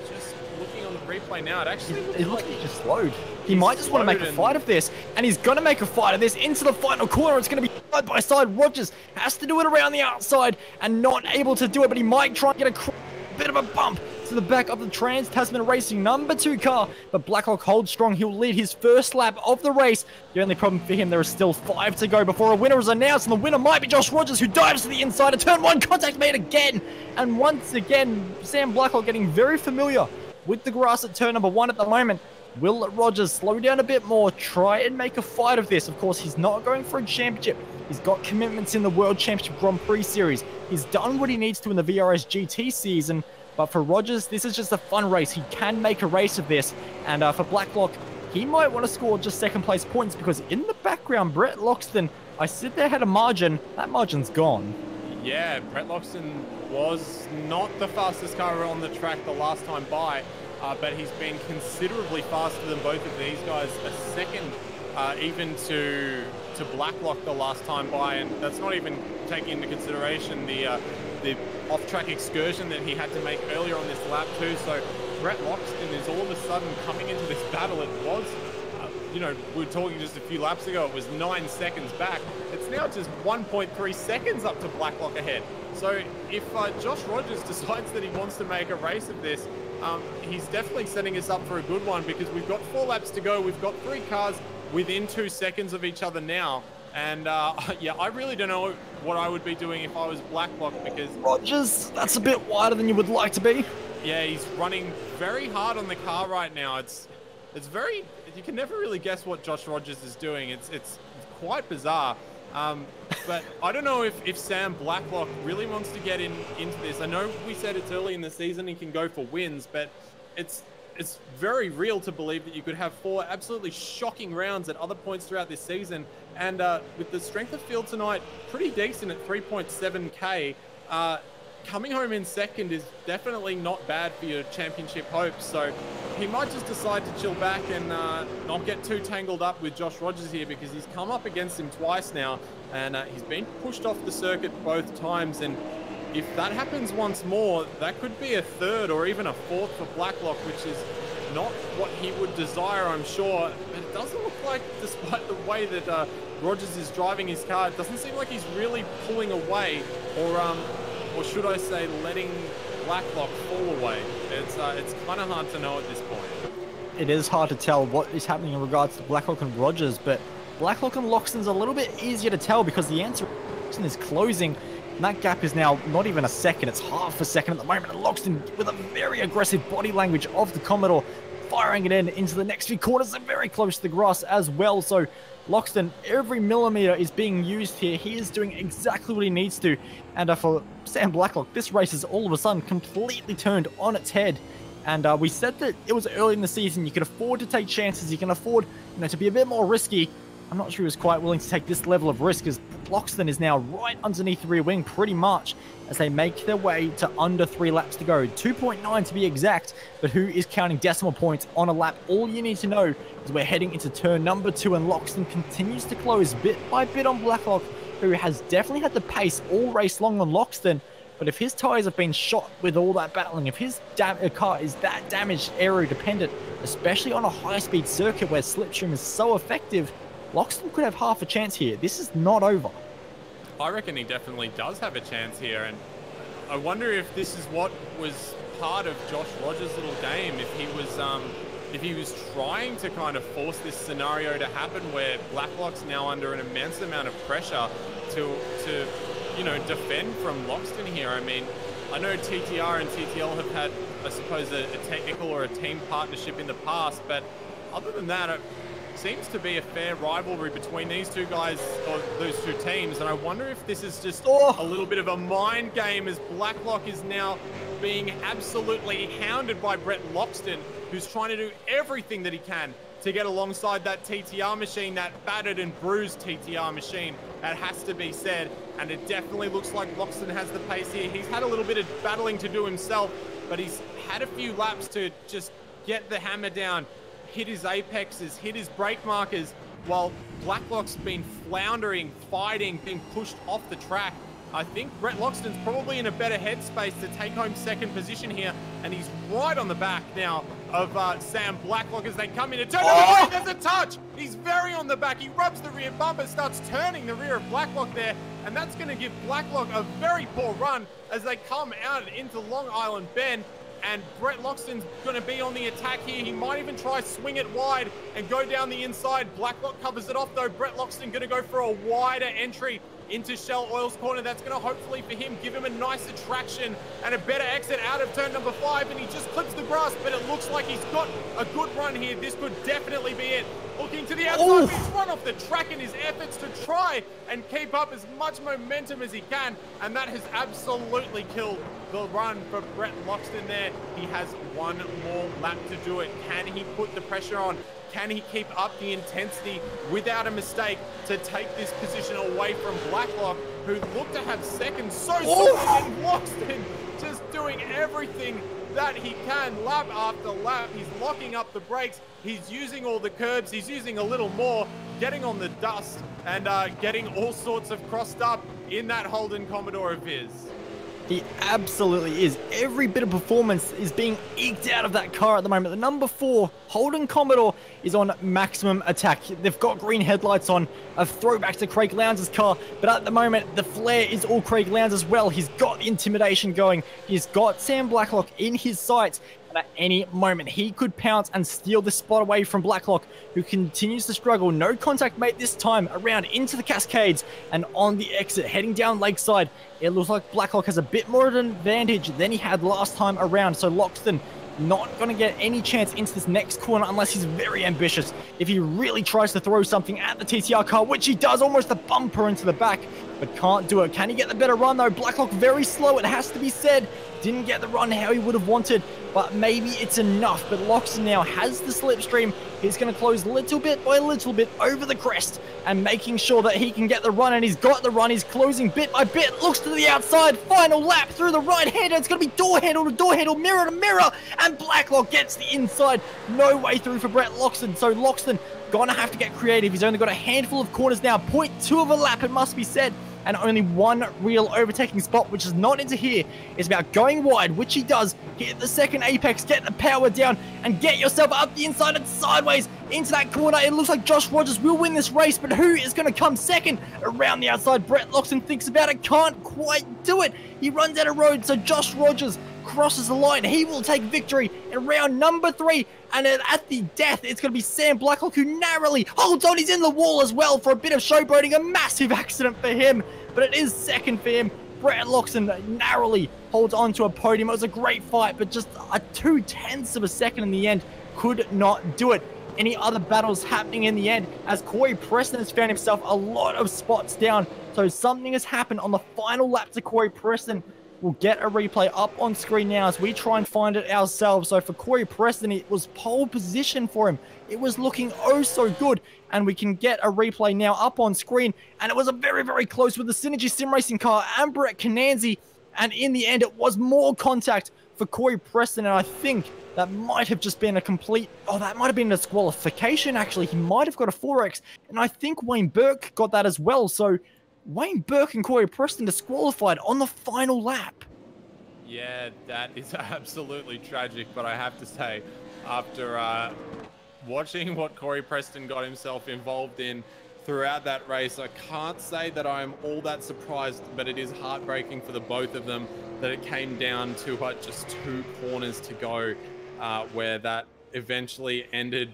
Just looking on the replay now, it actually looks like he just slowed. He might just want to make a fight of this, and he's going to make a fight of this into the final corner. It's going to be side by side. Rogers has to do it around the outside and not able to do it, but he might try and get a bit of a bump to the back of the Trans-Tasman Racing number 2 car, but Blacklock holds strong. He'll lead his first lap of the race. The only problem for him, there is still 5 to go before a winner is announced, and the winner might be Josh Rogers, who dives to the inside of turn 1. Contact made again, and once again, Sam Blacklock getting very familiar with the grass at turn number 1 at the moment. Will Rogers slow down a bit more, try and make a fight of this? Of course, he's not going for a championship. He's got commitments in the World Championship Grand Prix Series. He's done what he needs to in the VRS GT season. But for Rogers, this is just a fun race. He can make a race of this. And for Blacklock, he might want to score just 2nd place points, because in the background, Brett Loxton, I said they had a margin. That margin's gone. Yeah, Brett Loxton was not the fastest car on the track the last time by. But he's been considerably faster than both of these guys, a second even to Blacklock the last time by, and that's not even taking into consideration the off-track excursion that he had to make earlier on this lap too. So Brett Loxton is all of a sudden coming into this battle. It was, you know, we were talking just a few laps ago, it was 9 seconds back. It's now just 1.3 seconds up to Blacklock ahead. So if Josh Rogers decides that he wants to make a race of this, he's definitely setting us up for a good one, because we've got 4 laps to go. We've got 3 cars within 2 seconds of each other now. And yeah, I really don't know what I would be doing if I was Blacklock, because Rogers, that's a bit wider than you would like to be. Yeah, he's running very hard on the car right now. It's it's very, you can never really guess what Josh Rogers is doing. It's quite bizarre. But I don't know if Sam Blacklock really wants to get into this. I know we said it's early in the season, he can go for wins, but it's very real to believe that you could have 4 absolutely shocking rounds at other points throughout this season. And with the strength of field tonight, pretty decent at 3.7K, coming home in second is definitely not bad for your championship hopes. So he might just decide to chill back and not get too tangled up with Josh Rogers here, because he's come up against him twice now, and he's been pushed off the circuit both times. And if that happens once more, that could be a 3rd or even a 4th for Blacklock, which is not what he would desire, I'm sure. But it doesn't look like, despite the way that Rogers is driving his car, it doesn't seem like he's really pulling away, or should I say letting Blacklock fall away. It's kind of hard to know at this point. It is hard to tell what is happening in regards to Blacklock and Rogers, but Blacklock and Loxton's a little bit easier to tell because the answer is closing. And that gap is now not even a second, it's half a second at the moment. And Loxton with a very aggressive body language of the Commodore, firing it into the next few corners and very close to the grass as well. So Loxton, every millimeter is being used here. He is doing exactly what he needs to. And for Sam Blacklock, this race is all of a sudden completely turned on its head. And we said that it was early in the season. You can afford to take chances. You can afford, to be a bit more risky. I'm not sure he was quite willing to take this level of risk, as Loxton is now right underneath the rear wing pretty much as they make their way to under 3 laps to go. 2.9 to be exact, but who is counting decimal points on a lap? All you need to know is we're heading into turn number 2, and Loxton continues to close bit by bit on Blacklock, who has definitely had the pace all race long on Loxton. But if his tyres have been shot with all that battling, if his car is that damaged aero dependent, especially on a high-speed circuit where slipstream is so effective, Loxton could have half a chance here. This is not over. I reckon he definitely does have a chance here, and I wonder if this is what was part of Josh Rogers' little game. If he was trying to kind of force this scenario to happen where Blacklock's now under an immense amount of pressure to defend from Loxton here. I mean, I know TTR and TTL have had, I suppose, a technical or a team partnership in the past, but other than that, it seems to be a fair rivalry between these two guys, or those two teams, and I wonder if this is just a little bit of a mind game, as Blacklock is now being absolutely hounded by Brett Loxton, who's trying to do everything that he can to get alongside that TTR machine, that battered and bruised TTR machine. That has to be said, and it definitely looks like Loxton has the pace here. He's had a little bit of battling to do himself, but he's had a few laps to just get the hammer down, hit his apexes, hit his brake markers, while Blacklock's been floundering, fighting, being pushed off the track. I think Brett Loxton's probably in a better headspace to take home second position here, and he's right on the back now of Sam Blacklock as they come in to turn number 3. There's a touch. He's very on the back. He rubs the rear bumper, starts turning the rear of Blacklock there, and that's going to give Blacklock a very poor run as they come out into Long Island Bend. And Brett Loxton's going to be on the attack here. He might even try swing it wide and go down the inside. Blacklock covers it off though. Brett Loxton going to go for a wider entry into Shell Oil's corner. That's going to hopefully for him give him a nicer traction and a better exit out of turn number 5. And he just clips the grass, but it looks like he's got a good run here. This could definitely be it. Looking to the outside, he's run off the track in his efforts to try and keep up as much momentum as he can. And that has absolutely killed the run for Brett Loxton there. He has one more lap to do it. Can he put the pressure on? Can he keep up the intensity without a mistake to take this position away from Blacklock, who looked to have second so soon, and Loxton just doing everything that he can lap after lap. He's locking up the brakes. He's using all the curbs. He's using a little more, getting on the dust and getting all sorts of crossed up in that Holden Commodore of his. He absolutely is. Every bit of performance is being eked out of that car at the moment. The number 4 Holden Commodore is on maximum attack. They've got green headlights on, a throwback to Craig Lowndes' car, but at the moment the flare is all Craig Lowndes as well. He's got the intimidation going. He's got Sam Blacklock in his sights, and at any moment he could pounce and steal the spot away from Blacklock, who continues to struggle. No contact made this time around into the Cascades, and on the exit heading down Lakeside, it looks like Blacklock has a bit more of an advantage than he had last time around. So Loxton not going to get any chance into this next corner unless he's very ambitious. If he really tries to throw something at the TTR car, which he does, almost a bumper into the back, but can't do it. Can he get the better run though? Blacklock very slow, it has to be said. Didn't get the run how he would have wanted, but maybe it's enough. But Loxton now has the slipstream. He's going to close little bit by little bit over the crest and making sure that he can get the run, and he's got the run. He's closing bit by bit, looks to the outside, final lap through the right hander. It's going to be door handle to door handle, mirror to mirror, and Blacklock gets the inside. No way through for Brett Loxton, so Loxton going to have to get creative. He's only got a handful of corners now, 0.2 of a lap, it must be said, and only one real overtaking spot, which is not into here. It's about going wide, which he does. Hit the second apex, get the power down, and get yourself up the inside and sideways into that corner. It looks like Josh Rogers will win this race, but who is going to come second? Around the outside, Brett Loxton thinks about it, can't quite do it. He runs out of road, so Josh Rogers crosses the line. He will take victory in round number 3. And at the death, it's going to be Sam Blacklock, who narrowly holds on. He's in the wall as well for a bit of showboating. A massive accident for him, but it is second for him. Brett Loxton narrowly holds on to a podium. It was a great fight, but just a 0.2 of a second in the end. Could not do it. Any other battles happening in the end, as Corey Preston has found himself a lot of spots down. So something has happened on the final lap to Corey Preston. We'll get a replay up on screen now as we try and find it ourselves. So for Corey Preston, it was pole position for him. It was looking oh so good. And we can get a replay now up on screen. And it was a very, very close with the Synergy Sim Racing car and Brett Cananzi. And in the end, it was more contact for Corey Preston. And I think that might have just been a complete... Oh, that might have been a disqualification, actually. He might have got a 4X. And I think Wayne Burke got that as well. So Wayne Burke and Corey Preston disqualified on the final lap. Yeah, that is absolutely tragic, but I have to say, after watching what Corey Preston got himself involved in throughout that race, I can't say that I'm all that surprised, but it is heartbreaking for the both of them that it came down to just 2 corners to go, where that eventually ended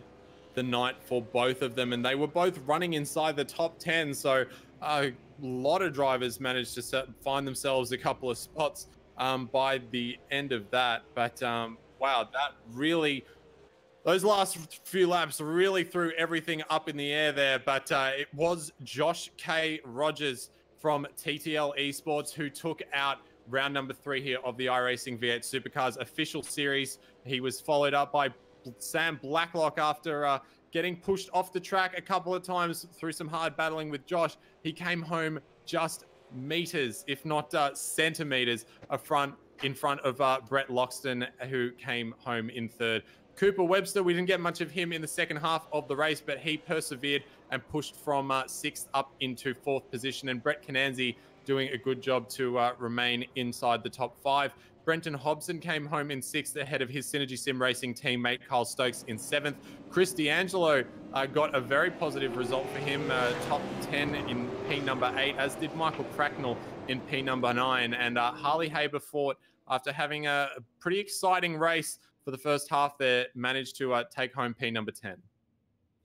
the night for both of them, and they were both running inside the top 10, so a lot of drivers managed to find themselves a couple of spots by the end of that. But wow, that really, those last few laps really threw everything up in the air there. But it was Josh K. Rogers from TTL Esports who took out round number 3 here of the iRacing V8 Supercars official series. He was followed up by Sam Blacklock after getting pushed off the track a couple of times through some hard battling with Josh. He came home just meters, if not centimeters, in front of Brett Loxton, who came home in 3rd. Cooper Webster, we didn't get much of him in the second half of the race, but he persevered and pushed from 6th up into 4th position. And Brett Cananzi doing a good job to remain inside the top 5. Brenton Hobson came home in 6th ahead of his Synergy Sim Racing teammate Kyle Stokes in 7th. Chris D'Angelo got a very positive result for him, top 10 in P number 8, as did Michael Cracknell in P number 9. And Harley Haberfort, after having a pretty exciting race for the first half there, managed to take home P number 10.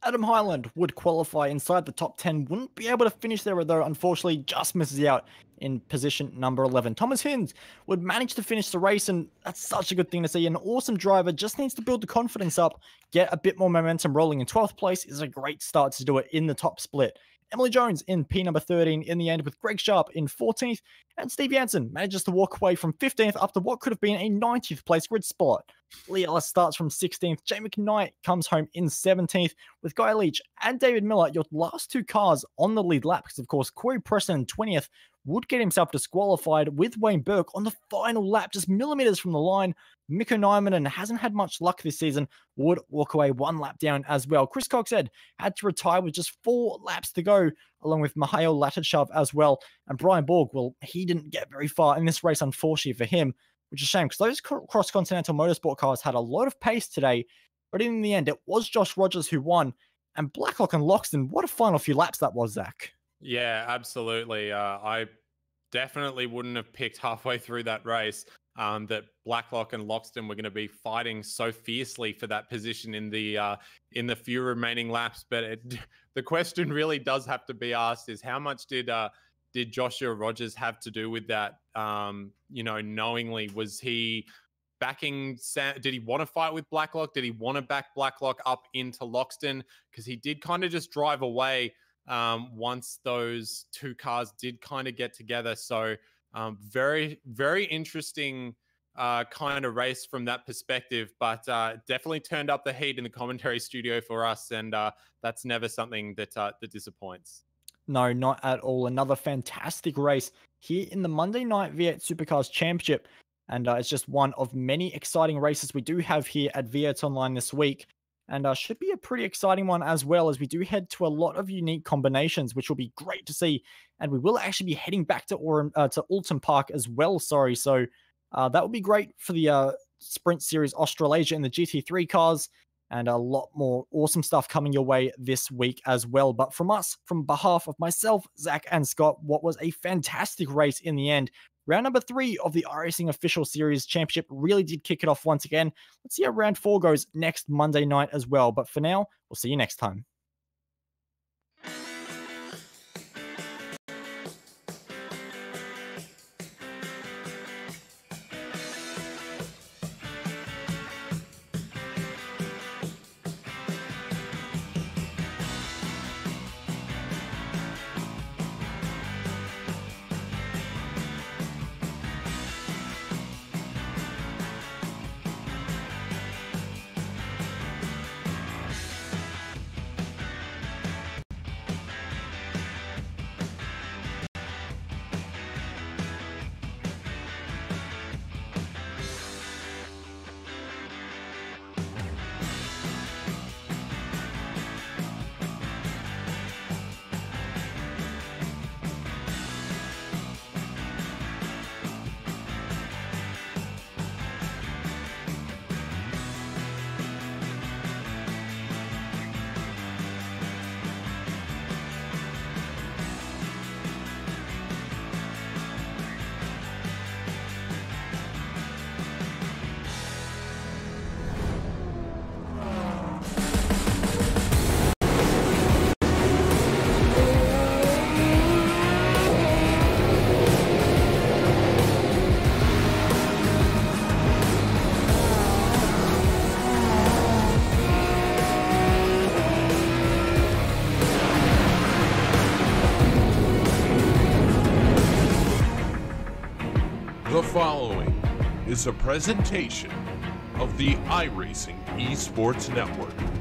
Adam Highland would qualify inside the top 10, wouldn't be able to finish there though, unfortunately just misses out in position number 11. Thomas Hinds would manage to finish the race, and that's such a good thing to see. An awesome driver, just needs to build the confidence up, get a bit more momentum rolling. In 12th place is a great start to do it in the top split. Emily Jones in P number 13 in the end, with Greg Sharp in 14th, and Steve Jansen manages to walk away from 15th up to what could have been a 90th place grid spot. Lee Ellis starts from 16th, Jay McKnight comes home in 17th, with Guy Leach and David Miller, your last 2 cars on the lead lap, because of course Corey Preston in 20th would get himself disqualified with Wayne Burke on the final lap, just millimeters from the line. Mikko Nyman hasn't had much luck this season, would walk away 1 lap down as well. Chris Coxhead had to retire with just 4 laps to go, along with Mihail Latachov as well. And Brian Borg, well, he didn't get very far in this race, unfortunately for him, which is a shame, because those cross-continental motorsport cars had a lot of pace today. But in the end, it was Josh Rogers who won. And Blacklock and Loxton, what a final few laps that was, Zach. Yeah, absolutely. I definitely wouldn't have picked halfway through that race that Blacklock and Loxton were going to be fighting so fiercely for that position in the few remaining laps. But the question really does have to be asked is, how much did Joshua Rogers have to do with that? Knowingly, was he backing Sam? Did he want to fight with Blacklock? Did he want to back Blacklock up into Loxton? Because he did kind of just drive away once those two cars did kind of get together. So very, very interesting kind of race from that perspective, but definitely turned up the heat in the commentary studio for us, and that's never something that disappoints. No, not at all. Another fantastic race here in the Monday Night V8 Supercars Championship. And it's just one of many exciting races we do have here at V8 Online this week. And should be a pretty exciting one as well, as we do head to a lot of unique combinations, which will be great to see. And we will actually be heading back to Oulton Park as well, sorry. So that would be great for the Sprint Series Australasia and the GT3 cars. And a lot more awesome stuff coming your way this week as well. But from us, from behalf of myself, Zach, and Scott, what was a fantastic race in the end. Round number 3 of the iRacing Official Series Championship really did kick it off once again. Let's see how round 4 goes next Monday night as well. But for now, we'll see you next time. The following is a presentation of the iRacing Esports Network.